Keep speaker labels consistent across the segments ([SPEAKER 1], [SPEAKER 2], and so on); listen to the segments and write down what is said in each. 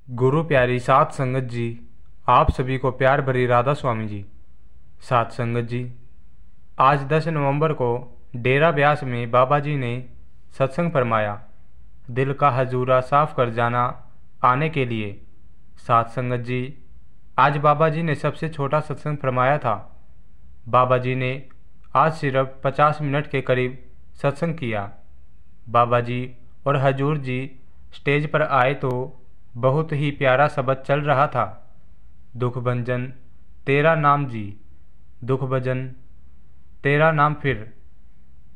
[SPEAKER 1] गुरु प्यारी सात संगत जी, आप सभी को प्यार भरी राधा स्वामी जी। सात संगत जी, आज 10 नवंबर को डेरा ब्यास में बाबा जी ने सत्संग फरमाया, दिल का हजूरा साफ कर जाना आने के लिए। सात संगत जी, आज बाबा जी ने सबसे छोटा सत्संग फरमाया था। बाबा जी ने आज सिर्फ 50 मिनट के करीब सत्संग किया। बाबा जी और हजूर जी स्टेज पर आए तो बहुत ही प्यारा शब्द चल रहा था, दुख भंजन तेरा नाम जी, दुख भजन तेरा नाम। फिर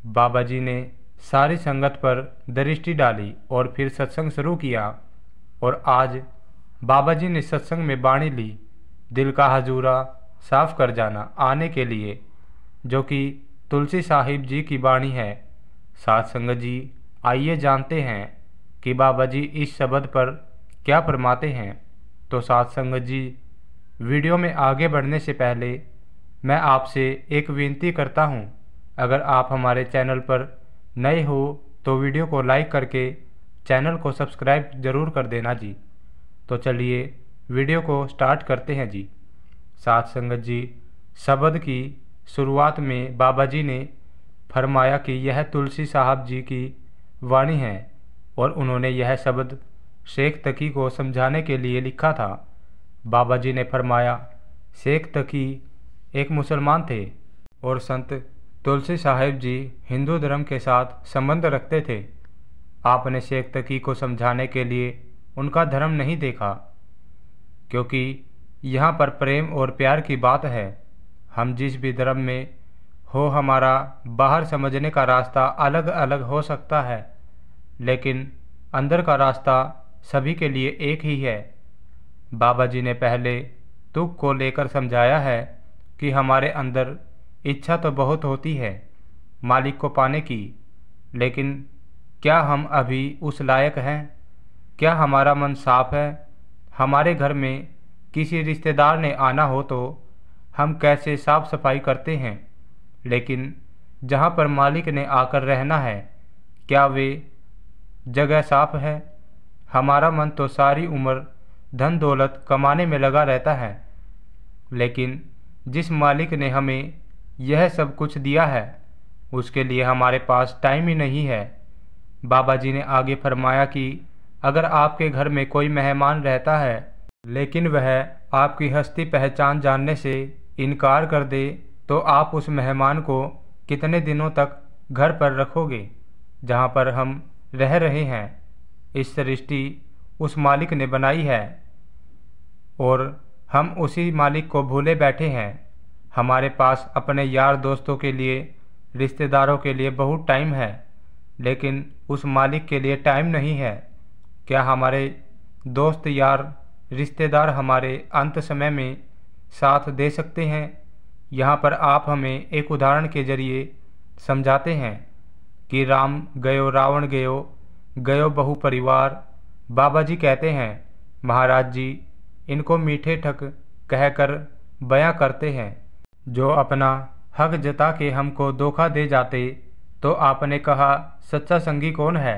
[SPEAKER 1] बाबा जी ने सारी संगत पर दृष्टि डाली और फिर सत्संग शुरू किया। और आज बाबा जी ने सत्संग में बाणी ली, दिल का हजूरा साफ कर जाना आने के लिए, जो कि तुलसी साहिब जी की बाणी है। सात संगत जी, आइए जानते हैं कि बाबा जी इस शब्द पर क्या फरमाते हैं। तो सात संगत जी, वीडियो में आगे बढ़ने से पहले मैं आपसे एक विनती करता हूं, अगर आप हमारे चैनल पर नए हो तो वीडियो को लाइक करके चैनल को सब्सक्राइब ज़रूर कर देना जी। तो चलिए वीडियो को स्टार्ट करते हैं जी। सात संगत जी, शब्द की शुरुआत में बाबा जी ने फरमाया कि यह तुलसी साहब जी की वाणी है और उन्होंने यह शब्द शेख तकी को समझाने के लिए लिखा था। बाबा जी ने फरमाया, शेख तकी एक मुसलमान थे और संत तुलसी साहिब जी हिंदू धर्म के साथ संबंध रखते थे। आपने शेख तकी को समझाने के लिए उनका धर्म नहीं देखा, क्योंकि यहाँ पर प्रेम और प्यार की बात है। हम जिस भी धर्म में हो, हमारा बाहर समझने का रास्ता अलग अलग हो सकता है, लेकिन अंदर का रास्ता सभी के लिए एक ही है। बाबा जी ने पहले तुक को लेकर समझाया है कि हमारे अंदर इच्छा तो बहुत होती है मालिक को पाने की, लेकिन क्या हम अभी उस लायक हैं? क्या हमारा मन साफ है? हमारे घर में किसी रिश्तेदार ने आना हो तो हम कैसे साफ सफाई करते हैं, लेकिन जहाँ पर मालिक ने आकर रहना है, क्या वे जगह साफ है? हमारा मन तो सारी उम्र धन दौलत कमाने में लगा रहता है, लेकिन जिस मालिक ने हमें यह सब कुछ दिया है उसके लिए हमारे पास टाइम ही नहीं है। बाबा जी ने आगे फरमाया कि अगर आपके घर में कोई मेहमान रहता है लेकिन वह आपकी हस्ती पहचान जानने से इनकार कर दे, तो आप उस मेहमान को कितने दिनों तक घर पर रखोगे जहाँ पर हम रह रहे हैं? इस सृष्टि उस मालिक ने बनाई है और हम उसी मालिक को भूले बैठे हैं। हमारे पास अपने यार दोस्तों के लिए, रिश्तेदारों के लिए बहुत टाइम है, लेकिन उस मालिक के लिए टाइम नहीं है। क्या हमारे दोस्त यार रिश्तेदार हमारे अंत समय में साथ दे सकते हैं? यहाँ पर आप हमें एक उदाहरण के जरिए समझाते हैं कि राम गयो रावण गयो, गयो बहु परिवार। बाबा जी कहते हैं, महाराज जी इनको मीठे ठग कहकर बयां करते हैं। जो अपना हक जता के हमको धोखा दे जाते, तो आपने कहा सच्चा संगी कौन है?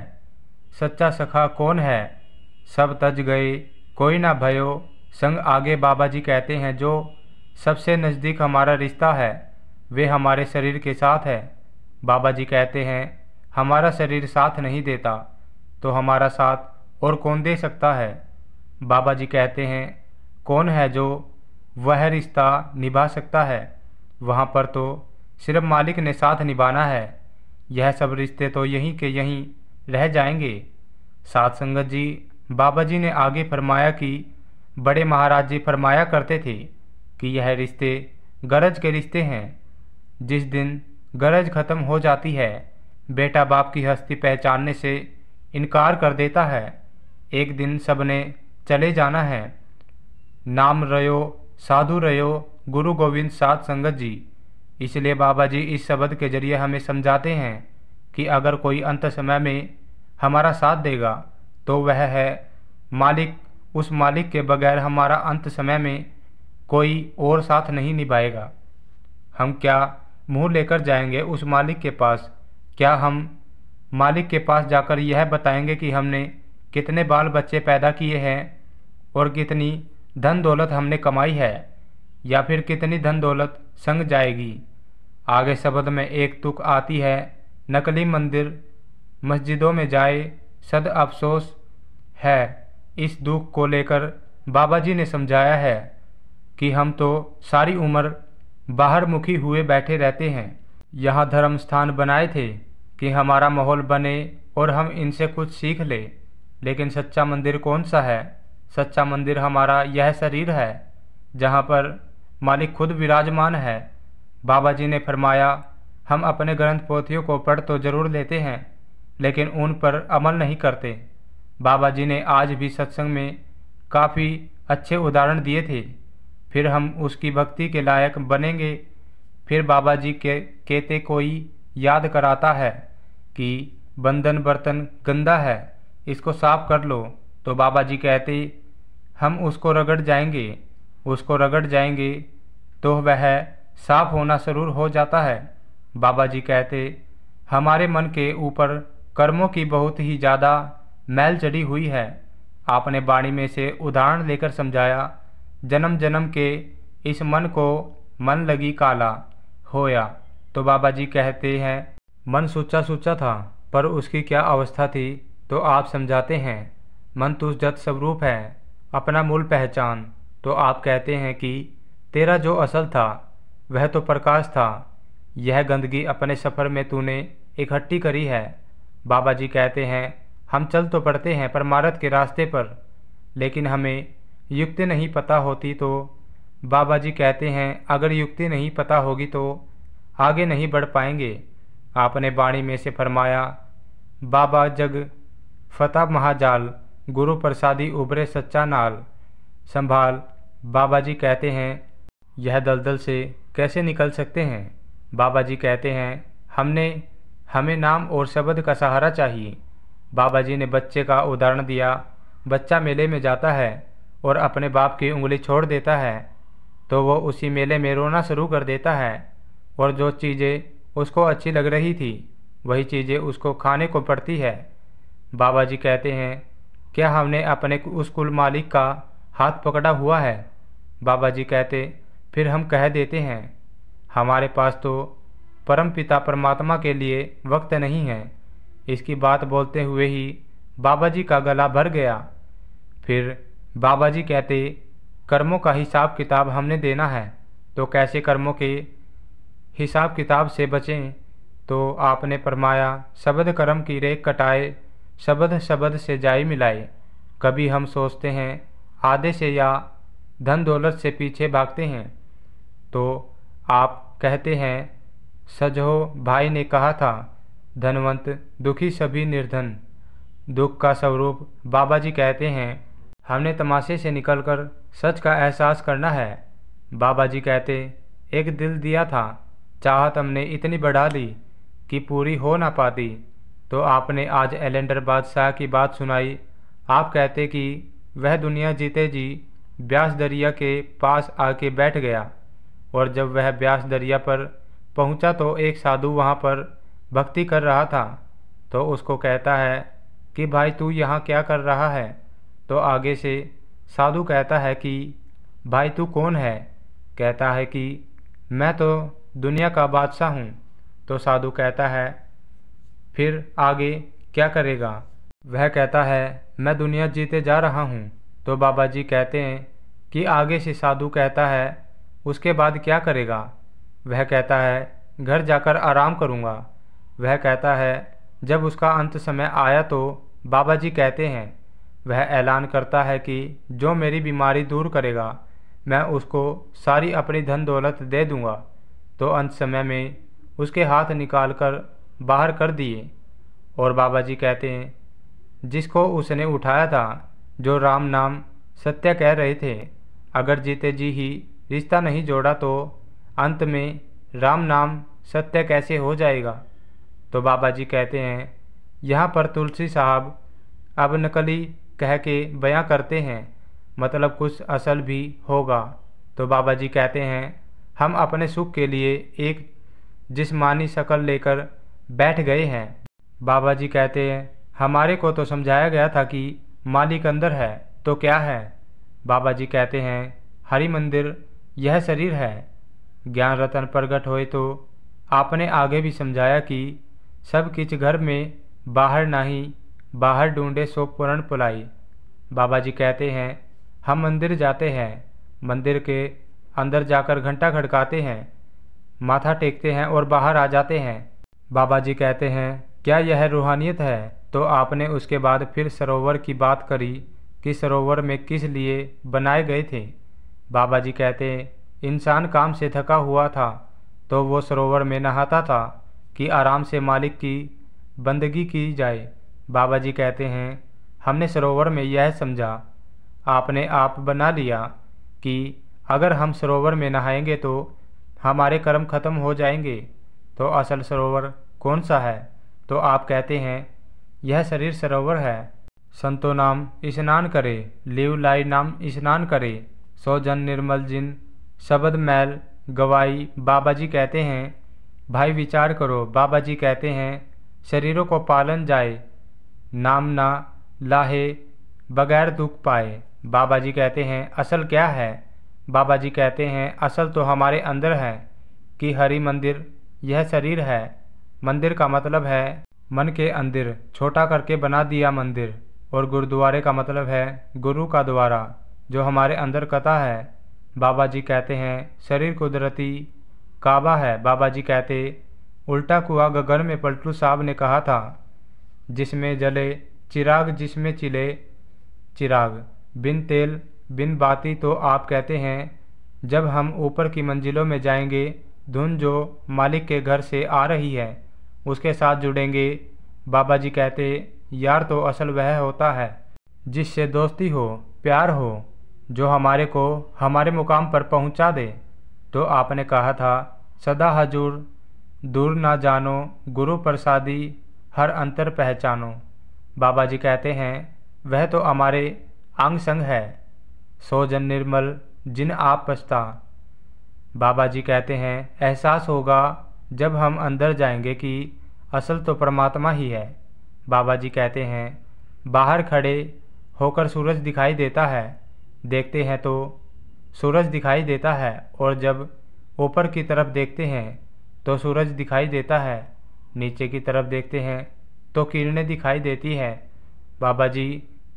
[SPEAKER 1] सच्चा सखा कौन है? सब तज गए कोई ना भयो संग। आगे बाबा जी कहते हैं, जो सबसे नज़दीक हमारा रिश्ता है वे हमारे शरीर के साथ है। बाबा जी कहते हैं, हमारा शरीर साथ नहीं देता तो हमारा साथ और कौन दे सकता है? बाबा जी कहते हैं, कौन है जो वह रिश्ता निभा सकता है? वहाँ पर तो सिर्फ मालिक ने साथ निभाना है। यह सब रिश्ते तो यहीं के यहीं रह जाएंगे। सात संगत जी, बाबा जी ने आगे फरमाया कि बड़े महाराज जी फरमाया करते थे कि यह रिश्ते गरज के रिश्ते हैं। जिस दिन गरज खत्म हो जाती है, बेटा बाप की हस्ती पहचानने से इनकार कर देता है। एक दिन सबने चले जाना है। नाम रयो साधु रयो गुरु गोविंद। सात संगत जी, इसलिए बाबा जी इस शब्द के जरिए हमें समझाते हैं कि अगर कोई अंत समय में हमारा साथ देगा तो वह है मालिक। उस मालिक के बगैर हमारा अंत समय में कोई और साथ नहीं निभाएगा। हम क्या मुंह लेकर जाएंगे उस मालिक के पास? क्या हम मालिक के पास जाकर यह बताएंगे कि हमने कितने बाल बच्चे पैदा किए हैं? और कितनी धन दौलत हमने कमाई है, या फिर कितनी धन दौलत संग जाएगी। आगे शब्द में एक तुक आती है, नकली मंदिर मस्जिदों में जाए सद अफसोस है। इस दुख को लेकर बाबा जी ने समझाया है कि हम तो सारी उम्र बाहर मुखी हुए बैठे रहते हैं। यहाँ धर्म स्थान बनाए थे कि हमारा माहौल बने और हम इनसे कुछ सीख ले, लेकिन सच्चा मंदिर कौन सा है? सच्चा मंदिर हमारा यह शरीर है, जहाँ पर मालिक खुद विराजमान है। बाबा जी ने फरमाया, हम अपने ग्रंथ पोथियों को पढ़ तो जरूर लेते हैं, लेकिन उन पर अमल नहीं करते। बाबा जी ने आज भी सत्संग में काफ़ी अच्छे उदाहरण दिए थे। फिर हम उसकी भक्ति के लायक बनेंगे। फिर बाबा जी के कहते कोई याद कराता है कि बंधन बर्तन गंदा है, इसको साफ कर लो, तो बाबा जी कहते हम उसको रगड़ जाएंगे तो वह साफ होना जरूर हो जाता है। बाबा जी कहते हमारे मन के ऊपर कर्मों की बहुत ही ज़्यादा मैल चढ़ी हुई है। आपने वाणी में से उदाहरण लेकर समझाया, जन्म जन्म के इस मन को मन लगी काला होया। तो बाबा जी कहते हैं मन सोचा सोचा था, पर उसकी क्या अवस्था थी, तो आप समझाते हैं मन तुझ जत स्वरूप है, अपना मूल पहचान। तो आप कहते हैं कि तेरा जो असल था वह तो प्रकाश था, यह गंदगी अपने सफ़र में तूने इकट्ठी करी है। बाबा जी कहते हैं हम चल तो पड़ते हैं परमार्थ के रास्ते पर, लेकिन हमें युक्ति नहीं पता होती। तो बाबा जी कहते हैं अगर युक्ति नहीं पता होगी तो आगे नहीं बढ़ पाएंगे। आपने वाणी में से फरमाया, बाबा जग फता महाजाल, गुरु प्रसादी उभरे सच्चा नाल संभाल। बाबा जी कहते हैं यह दलदल से कैसे निकल सकते हैं? बाबा जी कहते हैं हमें नाम और शब्द का सहारा चाहिए। बाबा जी ने बच्चे का उदाहरण दिया। बच्चा मेले में जाता है और अपने बाप की उंगली छोड़ देता है, तो वो उसी मेले में रोना शुरू कर देता है, और जो चीज़ें उसको अच्छी लग रही थी वही चीज़ें उसको खाने को पड़ती है। बाबा जी कहते हैं क्या हमने अपने उस कुल मालिक का हाथ पकड़ा हुआ है? बाबा जी कहते फिर हम कह देते हैं हमारे पास तो परम पिता परमात्मा के लिए वक्त नहीं है। इसकी बात बोलते हुए ही बाबा जी का गला भर गया। फिर बाबा जी कहते कर्मों का हिसाब किताब हमने देना है, तो कैसे कर्मों के हिसाब किताब से बचें? तो आपने फरमाया शब्द कर्म की रेख कटाए, शब्द शब्द से जाई मिलाए। कभी हम सोचते हैं आधे से या धन दौलत से पीछे भागते हैं, तो आप कहते हैं सजहो भाई ने कहा था धनवंत दुखी सभी निर्धन। दुख का स्वरूप बाबा जी कहते हैं हमने तमाशे से निकलकर सच का एहसास करना है। बाबा जी कहते एक दिल दिया था, चाहत हमने इतनी बढ़ा ली कि पूरी हो ना पाती। तो आपने आज एलेंडर बादशाह की बात सुनाई। आप कहते कि वह दुनिया जीते जी ब्यास दरिया के पास आके बैठ गया, और जब वह ब्यास दरिया पर पहुंचा तो एक साधु वहां पर भक्ति कर रहा था। तो उसको कहता है कि भाई तू यहाँ क्या कर रहा है? तो आगे से साधु कहता है कि भाई तू कौन है? कहता है कि मैं तो दुनिया का बादशाह हूँ। तो साधु कहता है फिर आगे क्या करेगा? वह कहता है मैं दुनिया जीते जा रहा हूँ। तो बाबा जी कहते हैं कि आगे से साधु कहता है उसके बाद क्या करेगा? वह कहता है घर जाकर आराम करूँगा। वह कहता है जब उसका अंत समय आया तो बाबा जी कहते हैं वह ऐलान करता है कि जो मेरी बीमारी दूर करेगा मैं उसको सारी अपनी धन दौलत दे दूँगा। तो अंत समय में उसके हाथ निकाल कर बाहर कर दिए, और बाबा जी कहते हैं जिसको उसने उठाया था, जो राम नाम सत्य कह रहे थे, अगर जीते जी ही रिश्ता नहीं जोड़ा तो अंत में राम नाम सत्य कैसे हो जाएगा? तो बाबा जी कहते हैं यहाँ पर तुलसी साहब अब नकली कह के बयां करते हैं, मतलब कुछ असल भी होगा। तो बाबा जी कहते हैं हम अपने सुख के लिए एक जिस्मानी शक्ल लेकर बैठ गए हैं। बाबा जी कहते हैं हमारे को तो समझाया गया था कि मालिक अंदर है, तो क्या है? बाबा जी कहते हैं हरि मंदिर यह शरीर है। ज्ञान रतन प्रगट होए तो आपने आगे भी समझाया कि सब किच घर में बाहर नहीं, बाहर ढूंढे सो पूर्ण पुलाई। बाबा जी कहते हैं हम मंदिर जाते हैं, मंदिर के अंदर जाकर घंटा खड़काते हैं, माथा टेकते हैं और बाहर आ जाते हैं। बाबा जी कहते हैं क्या यह रूहानियत है? तो आपने उसके बाद फिर सरोवर की बात करी कि सरोवर में किस लिए बनाए गए थे। बाबा जी कहते इंसान काम से थका हुआ था तो वो सरोवर में नहाता था कि आराम से मालिक की बंदगी की जाए। बाबा जी कहते हैं हमने सरोवर में यह समझा, आपने आप बना लिया कि अगर हम सरोवर में नहाएंगे तो हमारे कर्म खत्म हो जाएंगे। तो असल सरोवर कौन सा है? तो आप कहते हैं यह शरीर सरोवर है। संतो नाम स्नान करे, लिव लाई नाम स्नान करे, सो जन निर्मल जिन शब्द मैल गवाई। बाबा जी कहते हैं भाई विचार करो। बाबा जी कहते हैं शरीरों को पालन जाए, नाम ना लाहे बगैर दुख पाए। बाबा जी कहते हैं असल क्या है? बाबा जी कहते हैं असल तो हमारे अंदर है कि हरि मंदिर यह शरीर है। मंदिर का मतलब है मन के अंदर छोटा करके बना दिया मंदिर, और गुरुद्वारे का मतलब है गुरु का द्वारा जो हमारे अंदर कथा है। बाबा जी कहते हैं शरीर कुदरती काबा है। बाबा जी कहते उल्टा कुआ गगन में पलटू साहब ने कहा था, जिसमें जले चिराग जिसमें चिले चिराग, बिन तेल बिन बाती। तो आप कहते हैं जब हम ऊपर की मंजिलों में जाएंगे, धुन जो मालिक के घर से आ रही है उसके साथ जुड़ेंगे। बाबा जी कहते यार तो असल वह होता है जिससे दोस्ती हो, प्यार हो, जो हमारे को हमारे मुकाम पर पहुंचा दे। तो आपने कहा था सदा हजूर दूर ना जानो, गुरु प्रसादी हर अंतर पहचानो। बाबा जी कहते हैं वह तो हमारे अंग संग है, सो जन निर्मल जिन आप पछता। बाबा जी कहते हैं एहसास होगा जब हम अंदर जाएंगे कि असल तो परमात्मा ही है। बाबा जी कहते हैं बाहर खड़े होकर सूरज दिखाई देता है, देखते हैं तो सूरज दिखाई देता है, और जब ऊपर की तरफ देखते हैं तो सूरज दिखाई देता है, नीचे की तरफ देखते हैं तो किरणें दिखाई देती है। बाबा जी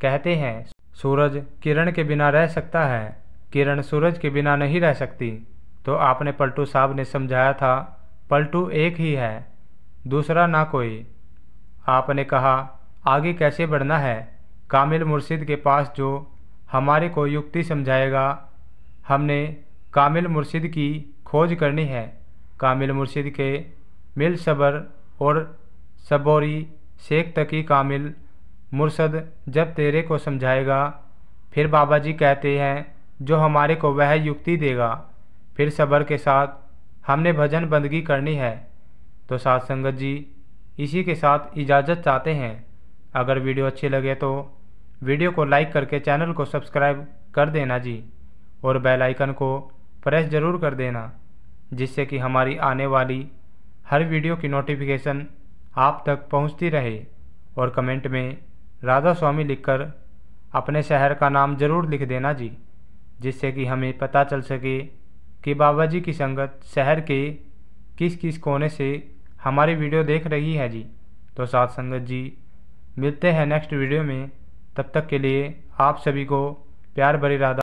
[SPEAKER 1] कहते हैं सूरज किरण के बिना रह सकता है, किरण सूरज के बिना नहीं रह सकती। तो आपने पलटू साहब ने समझाया था पलटू एक ही है, दूसरा ना कोई। आपने कहा आगे कैसे बढ़ना है, कामिल मुर्शिद के पास जो हमारे को युक्ति समझाएगा। हमने कामिल मुर्शिद की खोज करनी है, कामिल मुर्शिद के मिल सबर और सबोरी शेख तकी कामिल मुर्शद जब तेरे को समझाएगा, फिर बाबा जी कहते हैं जो हमारे को वह युक्ति देगा, फिर सबर के साथ हमने भजन बंदगी करनी है। तो साथ संगत जी इसी के साथ इजाज़त चाहते हैं। अगर वीडियो अच्छी लगे तो वीडियो को लाइक करके चैनल को सब्सक्राइब कर देना जी, और बेल आइकन को प्रेस ज़रूर कर देना, जिससे कि हमारी आने वाली हर वीडियो की नोटिफिकेशन आप तक पहुंचती रहे। और कमेंट में राधा स्वामी लिखकर अपने शहर का नाम ज़रूर लिख देना जी, जिससे कि हमें पता चल सके कि बाबा जी की संगत शहर के किस किस कोने से हमारी वीडियो देख रही है जी। तो साथ संगत जी मिलते हैं नेक्स्ट वीडियो में, तब तक के लिए आप सभी को प्यार भरी राधा।